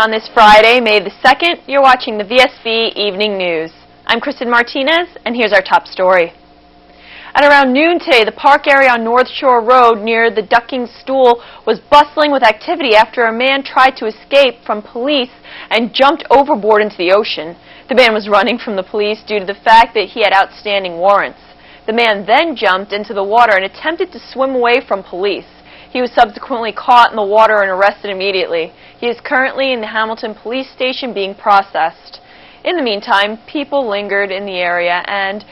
On this Friday, May the 2nd, you're watching the VSB Evening News. I'm Kristen Martinez, and here's our top story. At around noon today, the park area on North Shore Road near the Ducking Stool was bustling with activity after a man tried to escape from police and jumped overboard into the ocean. The man was running from the police due to the fact that he had outstanding warrants. The man then jumped into the water and attempted to swim away from police. He was subsequently caught in the water and arrested immediately. He is currently in the Hamilton Police Station being processed. In the meantime, people lingered in the area, and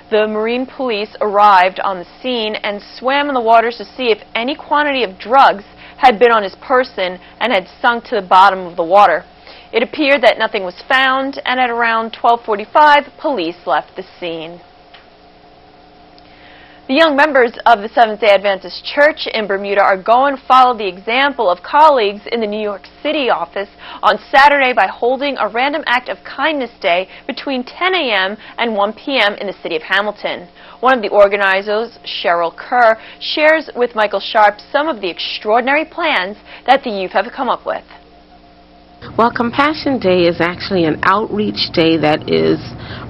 the Marine Police arrived on the scene and swam in the waters to see if any quantity of drugs had been on his person and had sunk to the bottom of the water. It appeared that nothing was found, and at around 12:45, police left the scene. The young members of the Seventh-day Adventist Church in Bermuda are going to follow the example of colleagues in the New York City office on Saturday by holding a random act of kindness day between 10 a.m. and 1 p.m. in the city of Hamilton. One of the organizers, Cheryl Kerr, shares with Michael Sharp some of the extraordinary plans that the youth have come up with. Well, Compassion Day is actually an outreach day that is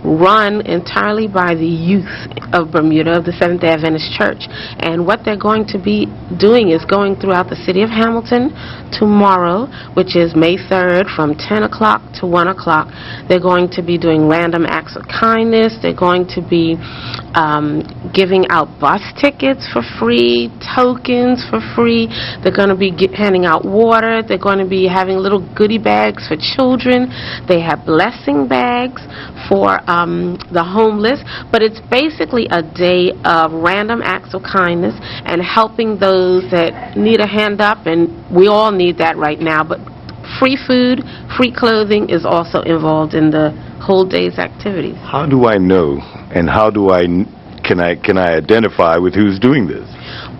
run entirely by the youth of Bermuda, of the Seventh-day Adventist Church. And what they're going to be doing is going throughout the city of Hamilton tomorrow, which is May 3rd, from 10 o'clock to 1 o'clock. They're going to be doing random acts of kindness. They're going to be giving out bus tickets for free, tokens for free. They're going to be handing out water. They're going to be having little goodie bags for children. They have blessing bags for the homeless. But it's basically a day of random acts of kindness and helping those that need a hand up, and we all need that right now. But free food, free clothing is also involved in the whole day's activities. How do I know, and can I identify with who's doing this?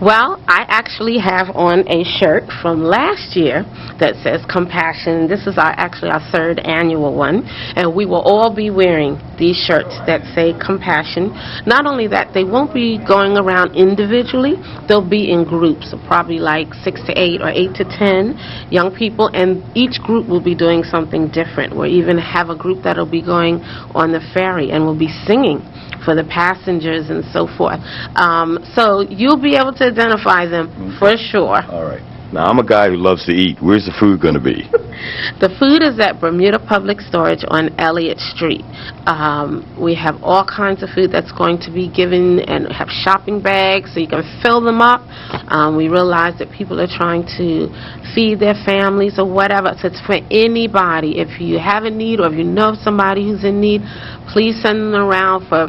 Well, I actually have on a shirt from last year that says Compassion. This is actually our third annual one, and we will all be wearing these shirts that say Compassion. Not only that, they won't be going around individually. They'll be in groups of probably like 6 to 8 or 8 to 10 young people, and each group will be doing something different. We'll even have a group that will be going on the ferry and will be singing for the passengers and so forth. So you'll be able to identify them for sure. All right. Now, I'm a guy who loves to eat. Where's the food going to be? The food is at Bermuda Public Storage on Elliott Street. We have all kinds of food that's going to be given, and have shopping bags so you can fill them up. We realize that people are trying to feed their families or whatever, so it's for anybody. If you have a need or if you know of somebody who's in need, please send them around for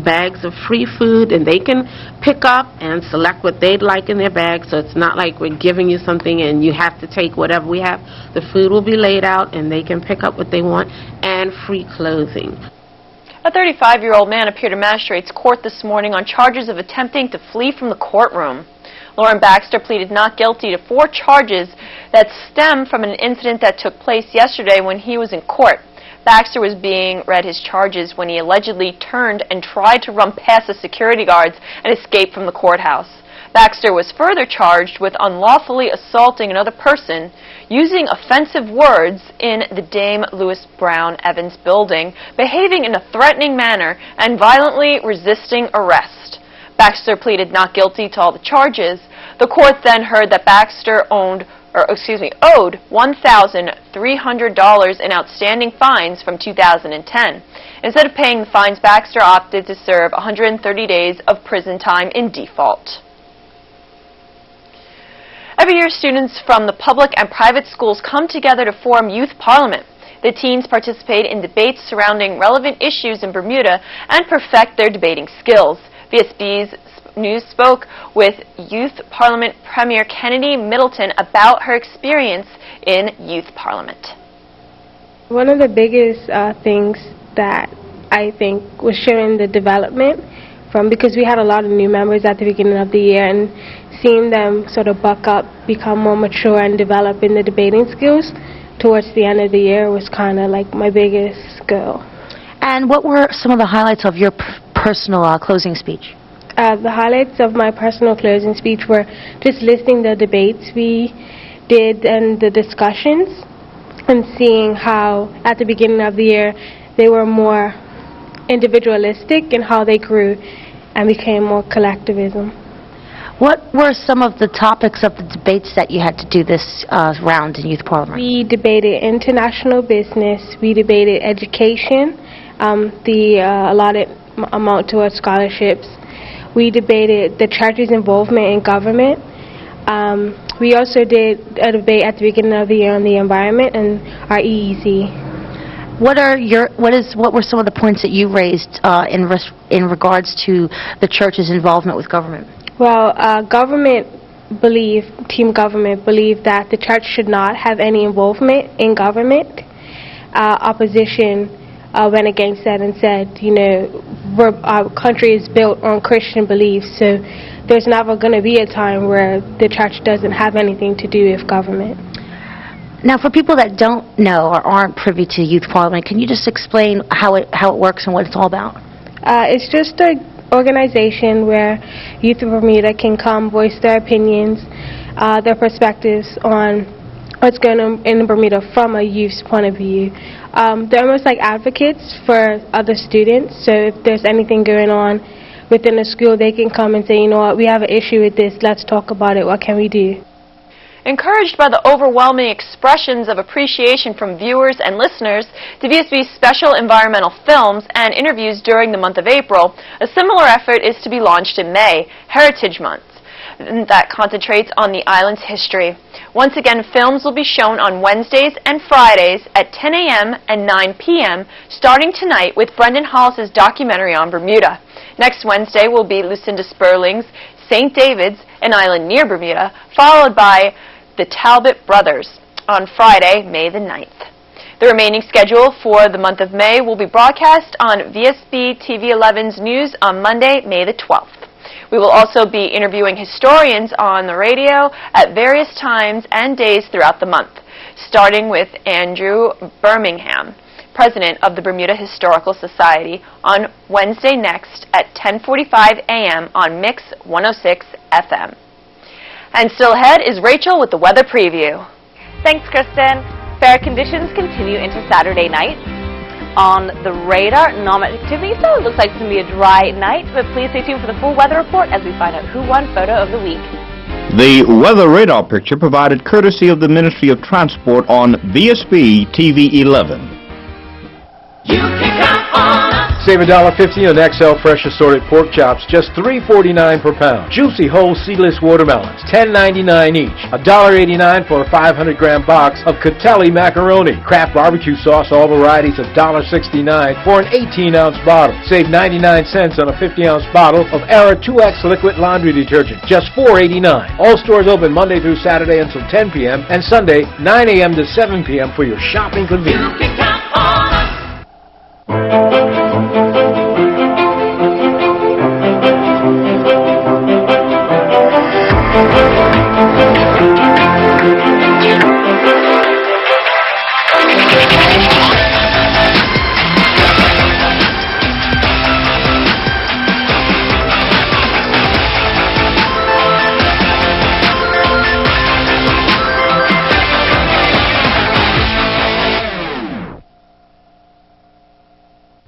bags of free food, and they can pick up and select what they'd like in their bag, so it's not like we're giving you something and you have to take whatever we have. The food will be laid out and they can pick up what they want, and free clothing. A 35-year-old man appeared in Magistrate's Court this morning on charges of attempting to flee from the courtroom. Lauren Baxter pleaded not guilty to 4 charges that stem from an incident that took place yesterday when he was in court. Baxter was being read his charges when he allegedly turned and tried to run past the security guards and escape from the courthouse. Baxter was further charged with unlawfully assaulting another person, using offensive words in the Dame Louis Brown Evans building, behaving in a threatening manner, and violently resisting arrest. Baxter pleaded not guilty to all the charges. The court then heard that Baxter owed $1,300 in outstanding fines from 2010. Instead of paying the fines, Baxter opted to serve 130 days of prison time in default. Every year, students from the public and private schools come together to form Youth Parliament. The teens participate in debates surrounding relevant issues in Bermuda and perfect their debating skills. VSB's News spoke with Youth Parliament Premier Kennedy Middleton about her experience in Youth Parliament. One of the biggest things that I think was sharing the development because we had a lot of new members at the beginning of the year, and seeing them sort of buck up, become more mature, and develop in the debating skills towards the end of the year was kind of like my biggest goal. And what were some of the highlights of your personal closing speech? The highlights of my personal closing speech were just listing the debates we did and the discussions, and seeing how at the beginning of the year they were more individualistic in how they grew and became more collectivism. What were some of the topics of the debates that you had to do this round in Youth Parliament? We debated international business, we debated education, the allotted amount towards scholarships. We debated the church's involvement in government. We also did a debate at the beginning of the year on the environment and our EEZ. What were some of the points that you raised in regards to the church's involvement with government? Well, Team Government believed that the church should not have any involvement in government. Opposition went against that and said, our country is built on Christian beliefs, so there's never going to be a time where the church doesn't have anything to do with government. Now, for people that don't know or aren't privy to Youth Parliament, can you just explain how it works and what it's all about? It's just an organization where youth of Bermuda can come voice their opinions, their perspectives on what's going on in Bermuda from a youth's point of view. They're almost like advocates for other students, so if there's anything going on within the school, they can come and say, you know what, we have an issue with this, let's talk about it, what can we do? Encouraged by the overwhelming expressions of appreciation from viewers and listeners to VSB's special environmental films and interviews during the month of April, a similar effort is to be launched in May, Heritage Month, that concentrates on the island's history. Once again, films will be shown on Wednesdays and Fridays at 10 a.m. and 9 p.m. starting tonight with Brendan Hollis' documentary on Bermuda. Next Wednesday will be Lucinda Sperling's St. David's, an island near Bermuda, followed by the Talbot Brothers on Friday, May the 9th. The remaining schedule for the month of May will be broadcast on Vsb Tv 11's news on Monday, May the 12th. We will also be interviewing historians on the radio at various times and days throughout the month, starting with Andrew Birmingham, president of the Bermuda Historical Society, on Wednesday next at 10:45 a.m. on Mix 106 FM. And still ahead is Rachel with the weather preview. Thanks, Kristen. Fair conditions continue into Saturday night. On the radar, non-much activity, so it looks like it's going to be a dry night, but please stay tuned for the full weather report as we find out who won Photo of the Week. The weather radar picture provided courtesy of the Ministry of Transport on Vsb Tv 11. You can count on us. Save $1.50 on XL Fresh Assorted Pork Chops, just $3.49 per pound. Juicy whole seedless watermelons, $10.99 each. $1.89 for a 500-gram box of Catelli macaroni. Kraft barbecue sauce, all varieties of $1.69 for an 18-ounce bottle. Save 99 cents on a 50-ounce bottle of Era 2X liquid laundry detergent, just $4.89. All stores open Monday through Saturday until 10 p.m. and Sunday 9 a.m. to 7 p.m. for your shopping convenience. You can count on us.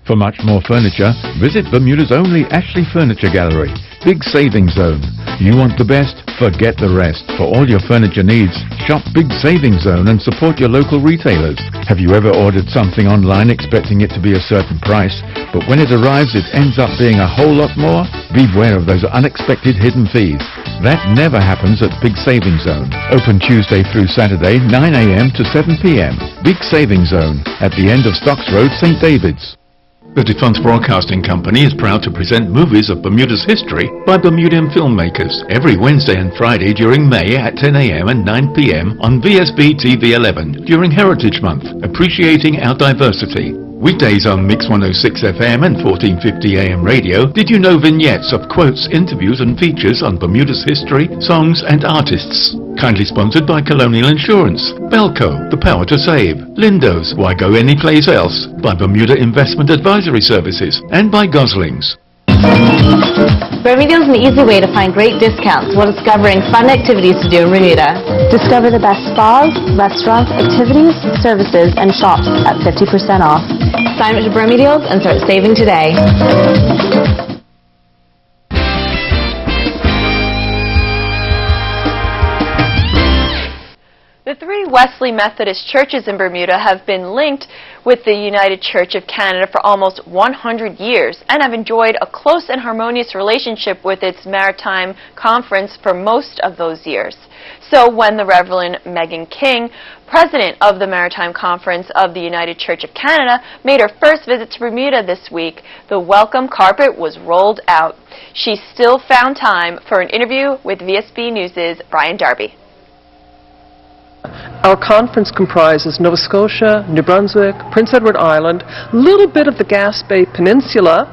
For much more furniture, visit Bermuda's only Ashley Furniture Gallery. Big Savings Zone. You want the best? Forget the rest. For all your furniture needs, shop Big Savings Zone and support your local retailers. Have you ever ordered something online expecting it to be a certain price, but when it arrives it ends up being a whole lot more? Beware of those unexpected hidden fees. That never happens at Big Savings Zone. Open Tuesday through Saturday, 9 a.m. to 7 p.m. Big Savings Zone at the end of Stocks Road, St. David's. The Defunct Broadcasting Company is proud to present movies of Bermuda's history by Bermudian filmmakers every Wednesday and Friday during May at 10 a.m. and 9 p.m. on Vsb Tv 11 during Heritage Month, appreciating our diversity. Weekdays on Mix 106 FM and 1450 AM radio. Did you know vignettes of quotes, interviews and features on Bermuda's history, songs and artists? Kindly sponsored by Colonial Insurance, Belco, The Power to Save, Lindo's, Why Go Anyplace Else, by Bermuda Investment Advisory Services, and by Goslings. Bermuda is an easy way to find great discounts while discovering fun activities to do in Bermuda. Discover the best spas, restaurants, activities, services, and shops at 50% off. Sign up to Bermuda and start saving today. The three Wesley Methodist churches in Bermuda have been linked with the United Church of Canada for almost 100 years and have enjoyed a close and harmonious relationship with its Maritime Conference for most of those years. So when the Reverend Megan King, president of the Maritime Conference of the United Church of Canada, made her first visit to Bermuda this week, the welcome carpet was rolled out. She still found time for an interview with Vsb News' Brian Darby. Our conference comprises Nova Scotia, New Brunswick, Prince Edward Island, a little bit of the Gaspe Peninsula,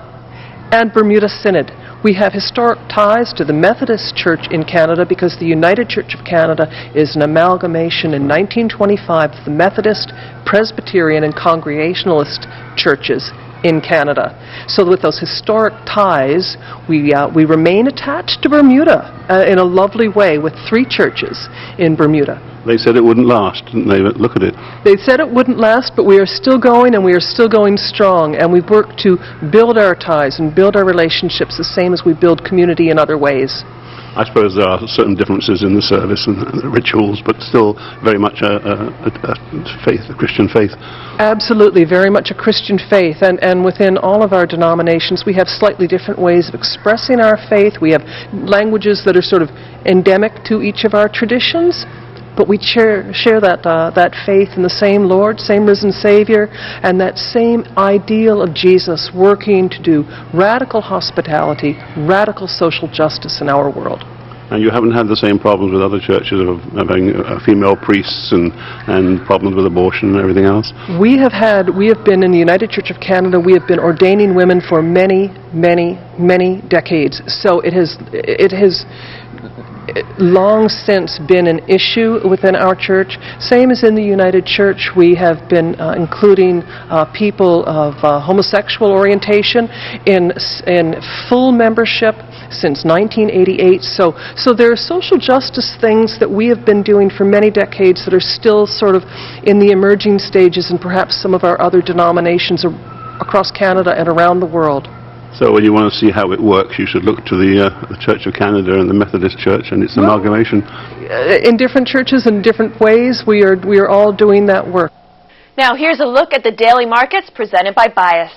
and Bermuda Synod. We have historic ties to the Methodist Church in Canada because the United Church of Canada is an amalgamation in 1925 of the Methodist, Presbyterian, and Congregationalist churches in Canada. So with those historic ties, we remain attached to Bermuda in a lovely way with three churches in Bermuda. They said it wouldn't last, didn't they? But look at it. They said it wouldn't last, but we are still going, and we are still going strong, and we've worked to build our ties and build our relationships the same as we build community in other ways. I suppose there are certain differences in the service and the rituals, but still very much a faith, a Christian faith. Absolutely, very much a Christian faith, and within all of our denominations we have slightly different ways of expressing our faith. We have languages that are sort of endemic to each of our traditions, but we share that faith in the same Lord, same risen Savior, and that same ideal of Jesus working to do radical hospitality, radical social justice in our world. And you haven't had the same problems with other churches of having female priests and problems with abortion and everything else? We have been in the United Church of Canada, we have been ordaining women for many, many, many decades. So it has long since been an issue within our church. Same as in the United Church, we have been including people of homosexual orientation in full membership since 1988. So there are social justice things that we have been doing for many decades that are still sort of in the emerging stages, and perhaps some of our other denominations across Canada and around the world. So when you want to see how it works, you should look to the Church of Canada and the Methodist Church and its amalgamation. In different churches in different ways, we are all doing that work. Now here's a look at the daily markets presented by Bias.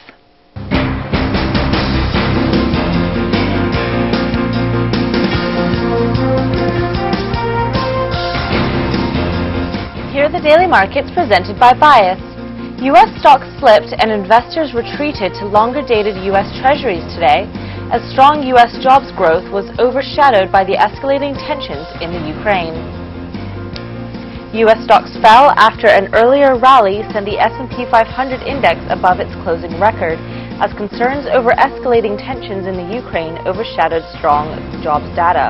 Here are the daily markets presented by Bias. U.S. stocks slipped and investors retreated to longer-dated U.S. Treasuries today as strong U.S. jobs growth was overshadowed by the escalating tensions in the Ukraine. U.S. stocks fell after an earlier rally sent the S&P 500 index above its closing record as concerns over escalating tensions in the Ukraine overshadowed strong jobs data.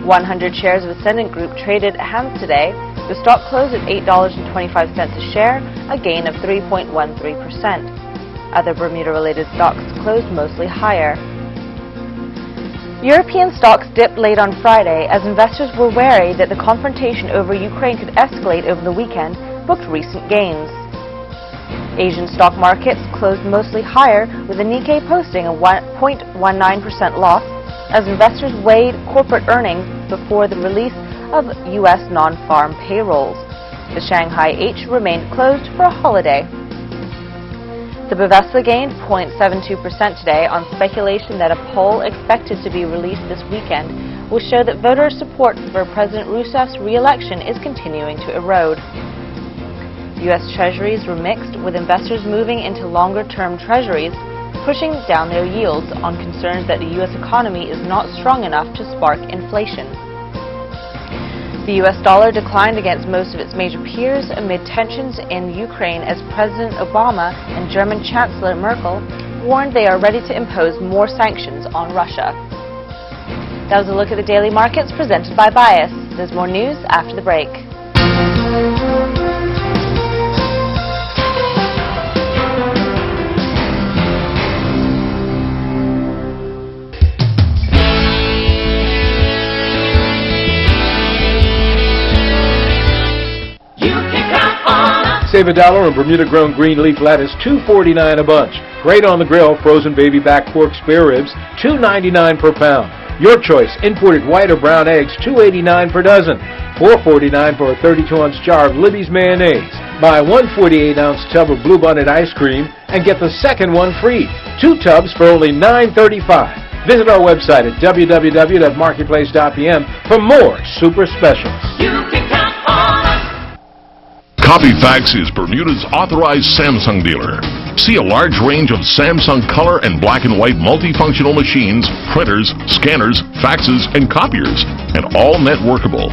100 shares of Ascendant Group traded hands today. The stock closed at $8.25 a share, a gain of 3.13%. Other Bermuda-related stocks closed mostly higher. European stocks dipped late on Friday as investors were wary that the confrontation over Ukraine could escalate over the weekend, booked recent gains. Asian stock markets closed mostly higher, with the Nikkei posting a 0.19% loss as investors weighed corporate earnings before the release of U.S. non-farm payrolls. The Shanghai H remained closed for a holiday. The Vsb gained 0.72% today on speculation that a poll expected to be released this weekend will show that voter support for President Rousseff's re-election is continuing to erode. U.S. Treasuries were mixed, with investors moving into longer-term treasuries, pushing down their yields on concerns that the U.S. economy is not strong enough to spark inflation. The U.S. dollar declined against most of its major peers amid tensions in Ukraine as President Obama and German Chancellor Merkel warned they are ready to impose more sanctions on Russia. That was a look at the daily markets presented by Bias. There's more news after the break. Save $1 on Bermuda-grown green leaf lettuce, $2.49 a bunch. Great on the grill, frozen baby back pork spare ribs, $2.99 per pound. Your choice, imported white or brown eggs, $2.89 per dozen. $4.49 for a 32-ounce jar of Libby's mayonnaise. Buy one 48-ounce tub of Blue Bunnet ice cream and get the second one free. 2 tubs for only $9.35. Visit our website at www.marketplace.pm for more super specials. You can count on us. Copyfax is Bermuda's authorized Samsung dealer. See a large range of Samsung color and black and white multifunctional machines, printers, scanners, faxes, and copiers, and all networkable.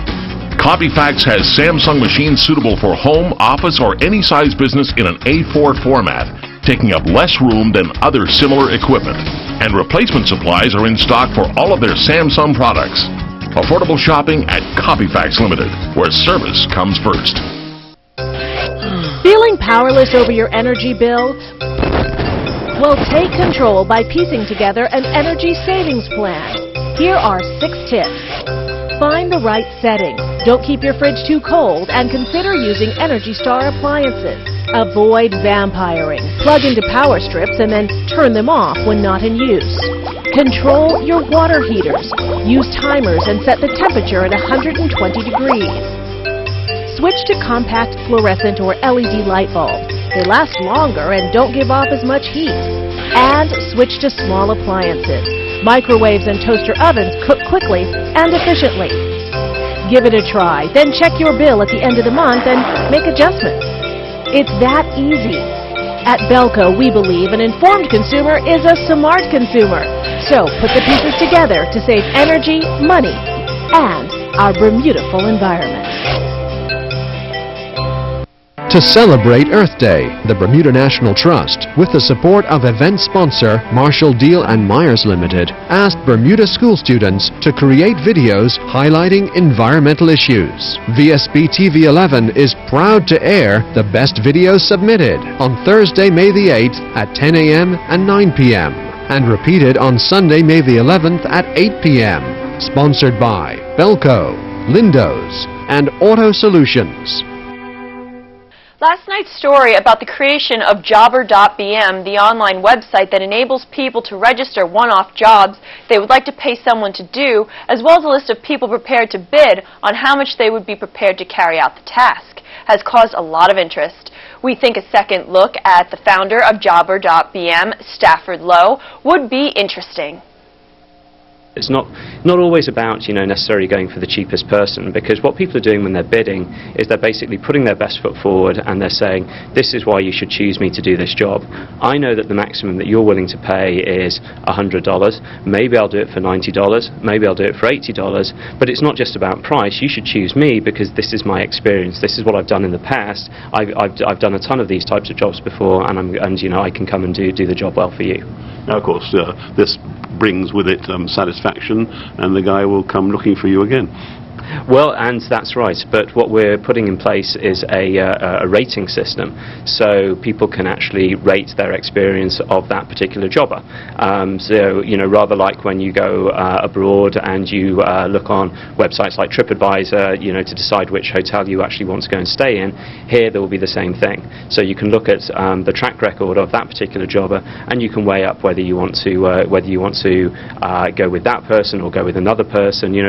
Copyfax has Samsung machines suitable for home, office, or any size business in an A4 format, taking up less room than other similar equipment. And replacement supplies are in stock for all of their Samsung products. Affordable shopping at Copyfax Limited, where service comes first. Feeling powerless over your energy bill? Well, take control by piecing together an energy savings plan. Here are 6 tips. Find the right setting. Don't keep your fridge too cold and consider using Energy Star appliances. Avoid vampiring. Plug into power strips and then turn them off when not in use. Control your water heaters. Use timers and set the temperature at 120 degrees. Switch to compact fluorescent or LED light bulbs. They last longer and don't give off as much heat. And switch to small appliances. Microwaves and toaster ovens cook quickly and efficiently. Give it a try, then check your bill at the end of the month and make adjustments. It's that easy. At Belco, we believe an informed consumer is a smart consumer. So put the pieces together to save energy, money, and our Bermuda-ful environment. To celebrate Earth Day, the Bermuda National Trust, with the support of event sponsor Marshall Deal and Myers Limited, asked Bermuda school students to create videos highlighting environmental issues. Vsb Tv 11 is proud to air the best videos submitted on Thursday, May the 8th at 10 a.m. and 9 p.m. and repeated on Sunday, May the 11th at 8 p.m. Sponsored by Belco, Lindo's, and Auto Solutions. Last night's story about the creation of Jobber.bm, the online website that enables people to register one-off jobs they would like to pay someone to do, as well as a list of people prepared to bid on how much they would be prepared to carry out the task, has caused a lot of interest. We think a second look at the founder of Jobber.bm, Stafford Lowe, would be interesting. It's not always about, necessarily going for the cheapest person, because what people are doing when they're bidding is they're basically putting their best foot forward and they're saying, this is why you should choose me to do this job. I know that the maximum that you're willing to pay is $100. Maybe I'll do it for $90. Maybe I'll do it for $80. But it's not just about price. You should choose me because this is my experience. This is what I've done in the past. I've done a ton of these types of jobs before, and I can come and do the job well for you. Now, of course, this brings with it satisfaction, and the guy will come looking for you again. Well, and that's right, but what we're putting in place is a rating system, so people can actually rate their experience of that particular jobber. So, rather like when you go abroad and you look on websites like TripAdvisor, to decide which hotel you actually want to go and stay in, here there will be the same thing. So you can look at the track record of that particular jobber, and you can weigh up whether you want to go with that person or go with another person. You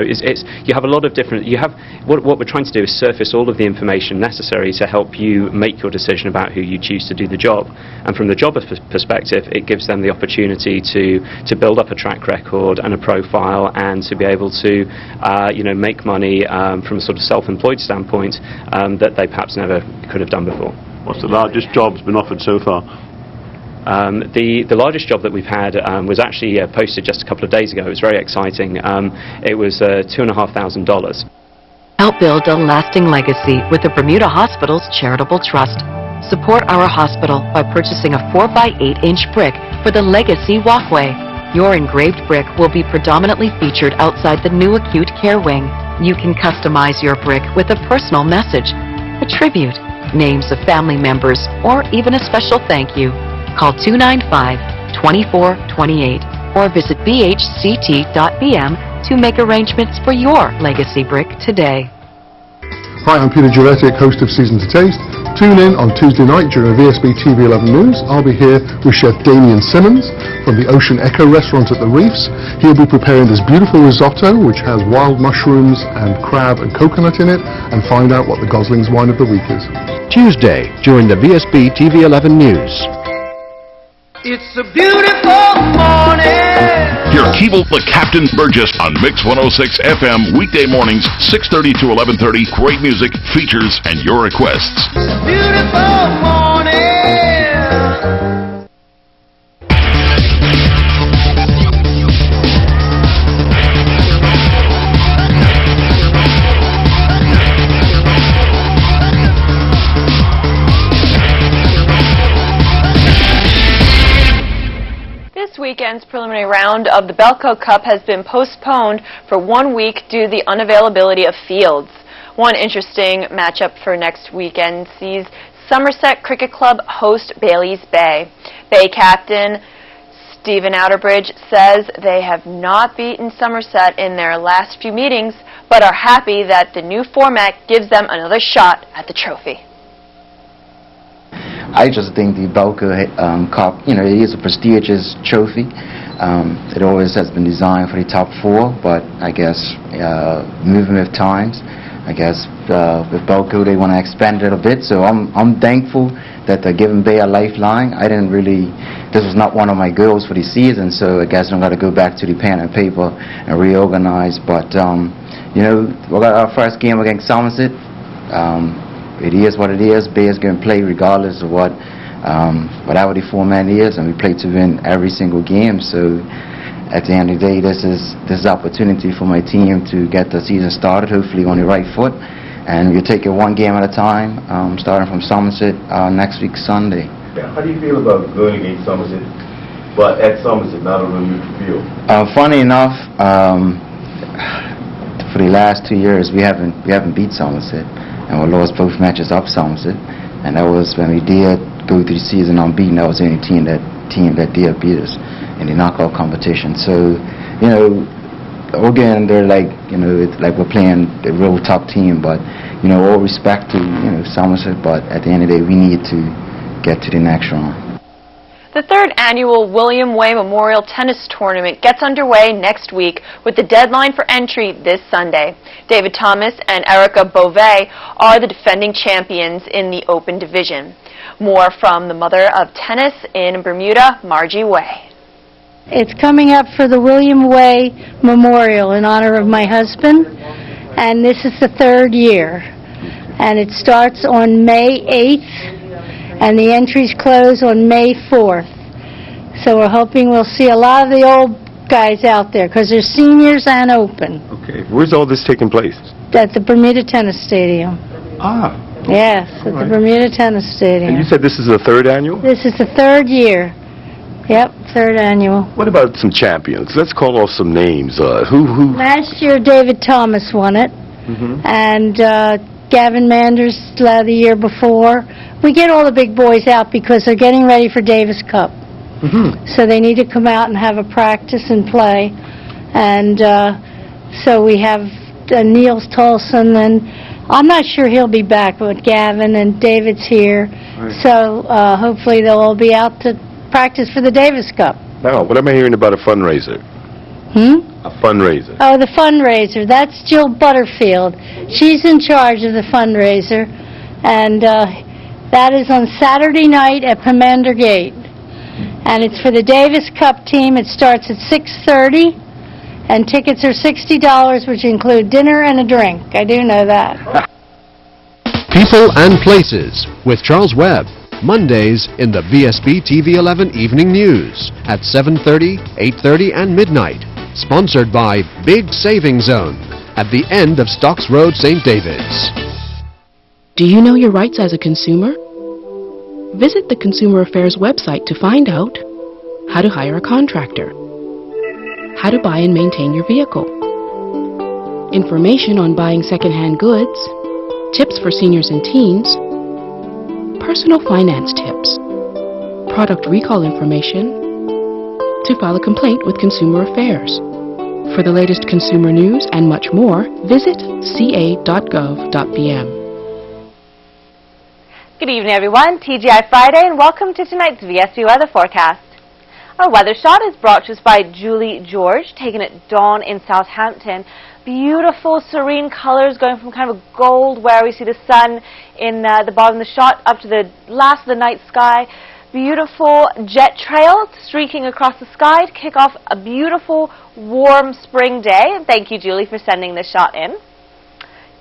have a lot of different. What we're trying to do is surface all of the information necessary to help you make your decision about who you choose to do the job. And from the jobber's perspective, it gives them the opportunity to build up a track record and a profile, and to be able to make money from a sort of self-employed standpoint that they perhaps never could have done before. What's the largest job's been offered so far? The largest job that we've had was actually posted just a couple of days ago. It was very exciting. It was $2,500. Help build a lasting legacy with the Bermuda Hospital's Charitable Trust. Support our hospital by purchasing a 4x8-inch brick for the Legacy Walkway. Your engraved brick will be predominantly featured outside the new acute care wing. You can customize your brick with a personal message, a tribute, names of family members, or even a special thank you. Call 295-2428 or visit bhct.bm to make arrangements for your legacy brick today. Hi, I'm Peter Giletti, host of Season to Taste. Tune in on Tuesday night during Vsb Tv 11 News. I'll be here with Chef Damien Simmons from the Ocean Echo restaurant at the Reefs. He'll be preparing this beautiful risotto which has wild mushrooms and crab and coconut in it, and find out what the Gosling's wine of the week is. Tuesday during the Vsb Tv 11 News. It's a beautiful morning. Hear Keeble the Captain Burgess on Mix 106 FM weekday mornings 6:30 to 11:30. Great music, features, and your requests. It's a beautiful morning. This weekend's preliminary round of the Belco Cup has been postponed for 1 week due to the unavailability of fields. One interesting matchup for next weekend sees Somerset Cricket Club host Bailey's Bay. Bay captain Stephen Outerbridge says they have not beaten Somerset in their last few meetings, but are happy that the new format gives them another shot at the trophy. I just think the Belco Cup, it is a prestigious trophy. It always has been designed for the top 4, but I guess moving with times, I guess with Belco they want to expand it a bit. So I'm thankful that they're giving Bay a lifeline. This was not one of my goals for the season, so I guess I'm going to go back to the pen and paper and reorganize. But we got our first game against Somerset. It is what it is. Bay is going to play regardless of whatever the format is, and we play to win every single game. So at the end of the day, this is opportunity for my team to get the season started, hopefully on the right foot, and we'll take it one game at a time, starting from Somerset next week Sunday. How do you feel about going against Somerset, but at Somerset, not on a neutral field? Funny enough, for the last 2 years we haven't beat Somerset. And we lost both matches up Somerset, and that was when we did go through the season unbeaten. That was the only team that did beat us in the knockout competition. So, again, they're like, it's like we're playing a real top team. But, all respect to Somerset, but at the end of the day, we need to get to the next round. The third annual William Way Memorial Tennis Tournament gets underway next week with the deadline for entry this Sunday. David Thomas and Erica Beauvais are the defending champions in the Open Division. More from the mother of tennis in Bermuda, Margie Way. It's coming up for the William Way Memorial in honor of my husband, and this is the third year. And it starts on May 8th. And the entries close on May 4th. So we're hoping we'll see a lot of the old guys out there, because they're seniors and open. Okay. Where's all this taking place? At the Bermuda Tennis Stadium. Ah. Yes, at the Bermuda Tennis Stadium. And you said this is the third annual? This is the third year. Yep, third annual. What about some champions? Let's call off some names. Who? Last year, David Thomas won it. And Gavin Manders the year before. We get all the big boys out because they're getting ready for Davis Cup. So they need to come out and have a practice and play. And so we have Niels Tolson, and I'm not sure he'll be back, but Gavin and David's here. Right. So hopefully they'll all be out to practice for the Davis Cup. Now, what am I hearing about a fundraiser? A fundraiser. Oh, the fundraiser. That's Jill Butterfield. She's in charge of the fundraiser. And that is on Saturday night at Pomander Gate. And it's for the Davis Cup team. It starts at 6:30. And tickets are $60, which include dinner and a drink. I do know that. People and Places with Charles Webb. Mondays in the Vsb Tv 11 Evening News at 7:30, 8:30, and midnight. Sponsored by Big Saving Zone at the end of Stocks Road, St. David's. Do you know your rights as a consumer? Visit the Consumer Affairs website to find out how to hire a contractor, how to buy and maintain your vehicle, information on buying secondhand goods, tips for seniors and teens, personal finance tips, product recall information, to file a complaint with Consumer Affairs, For the latest consumer news and much more, visit ca.gov.bm. Good evening, everyone. TGI Friday, and welcome to tonight's VSB weather forecast. Our weather shot is brought to us by Julie George, taken at dawn in Southampton. Beautiful, serene colors going from kind of a gold where we see the sun in the bottom of the shot up to the last of the night sky. Beautiful jet trail streaking across the sky to kick off a beautiful, warm spring day. And thank you, Julie, for sending this shot in.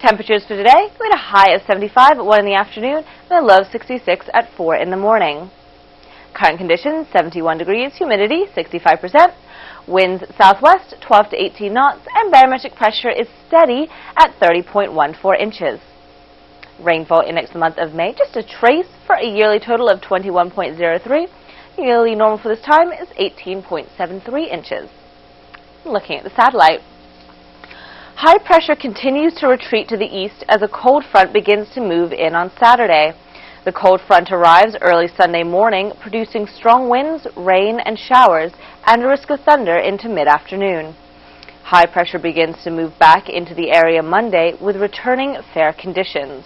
Temperatures for today, we had a high of 75 at 1 in the afternoon and a low of 66 at 4 in the morning. Current conditions, 71 degrees, humidity 65%, winds southwest 12 to 18 knots, and barometric pressure is steady at 30.14 inches. Rainfall index for the month of May, just a trace for a yearly total of 21.03. Yearly normal for this time is 18.73 inches. Looking at the satellite. High pressure continues to retreat to the east as a cold front begins to move in on Saturday. The cold front arrives early Sunday morning, producing strong winds, rain, and showers, and a risk of thunder into mid-afternoon. High pressure begins to move back into the area Monday with returning fair conditions.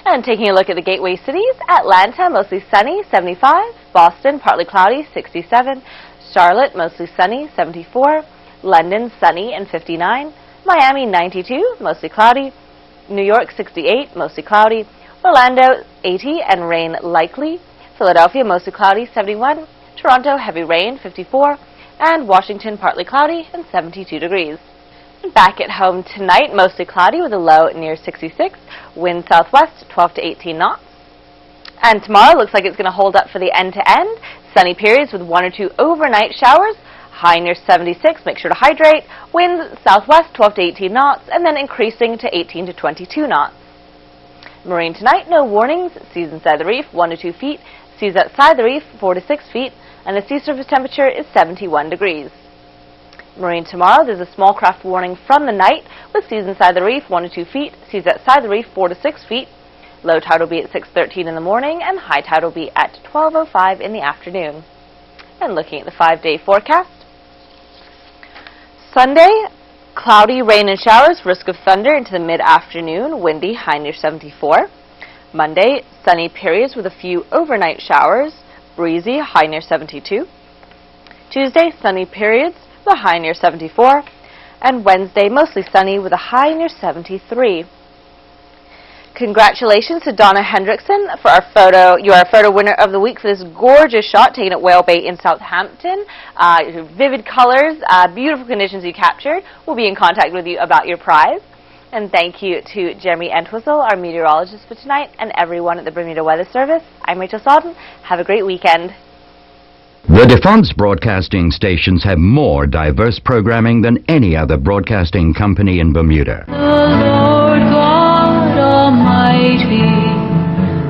And taking a look at the gateway cities, Atlanta, mostly sunny, 75. Boston, partly cloudy, 67. Charlotte, mostly sunny, 74. London, sunny and 59. Miami, 92, mostly cloudy. New York, 68, mostly cloudy. Orlando, 80 and rain likely. Philadelphia, mostly cloudy, 71. Toronto, heavy rain, 54. And Washington, partly cloudy and 72 degrees. Back at home tonight, mostly cloudy with a low near 66. Wind southwest, 12 to 18 knots. And tomorrow looks like it's going to hold up for the end-to-end. Sunny periods with 1 or 2 overnight showers. High near 76, make sure to hydrate. Winds southwest 12 to 18 knots, and then increasing to 18 to 22 knots. Marine tonight, no warnings. Seas inside the reef 1 to 2 feet. Seas outside the reef 4 to 6 feet. And the sea surface temperature is 71 degrees. Marine tomorrow, there's a small craft warning from the night with seas inside the reef 1 to 2 feet. Seas outside the reef 4 to 6 feet. Low tide will be at 6:13 in the morning, and high tide will be at 12:05 in the afternoon. And looking at the 5-day forecast. Sunday, cloudy, rain and showers, risk of thunder into the mid-afternoon, windy, high near 74. Monday, sunny periods with a few overnight showers, breezy, high near 72. Tuesday, sunny periods with a high near 74. And Wednesday, mostly sunny with a high near 73. Congratulations to Donna Hendrickson for our photo. You are our photo winner of the week for this gorgeous shot taken at Whale Bay in Southampton. Vivid colors, beautiful conditions you captured. We'll be in contact with you about your prize. And thank you to Jeremy Entwistle, our meteorologist for tonight, and everyone at the Bermuda Weather Service. I'm Rachel Sodden. Have a great weekend. The Defence broadcasting stations have more diverse programming than any other broadcasting company in Bermuda. Almighty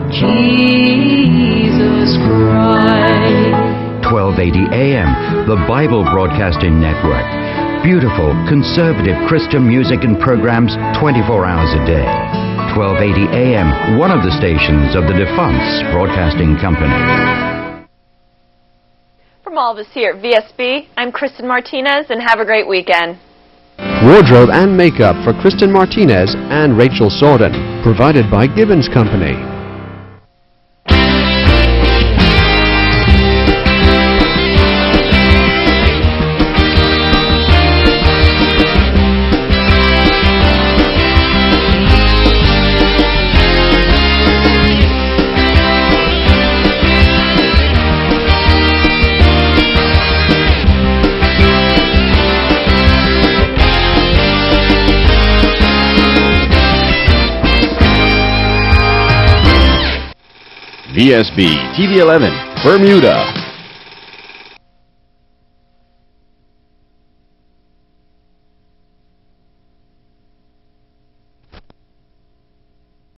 Jesus Christ. 1280 AM, the Bible Broadcasting Network. Beautiful, conservative Christian music and programs 24 hours a day. 1280 AM, one of the stations of the Defence Broadcasting Company. From all of us here at VSB, I'm Kristen Martinez, and have a great weekend. Wardrobe and makeup for Kristen Martinez and Rachel Sordin, provided by Gibbons Company. VSB TV 11, Bermuda.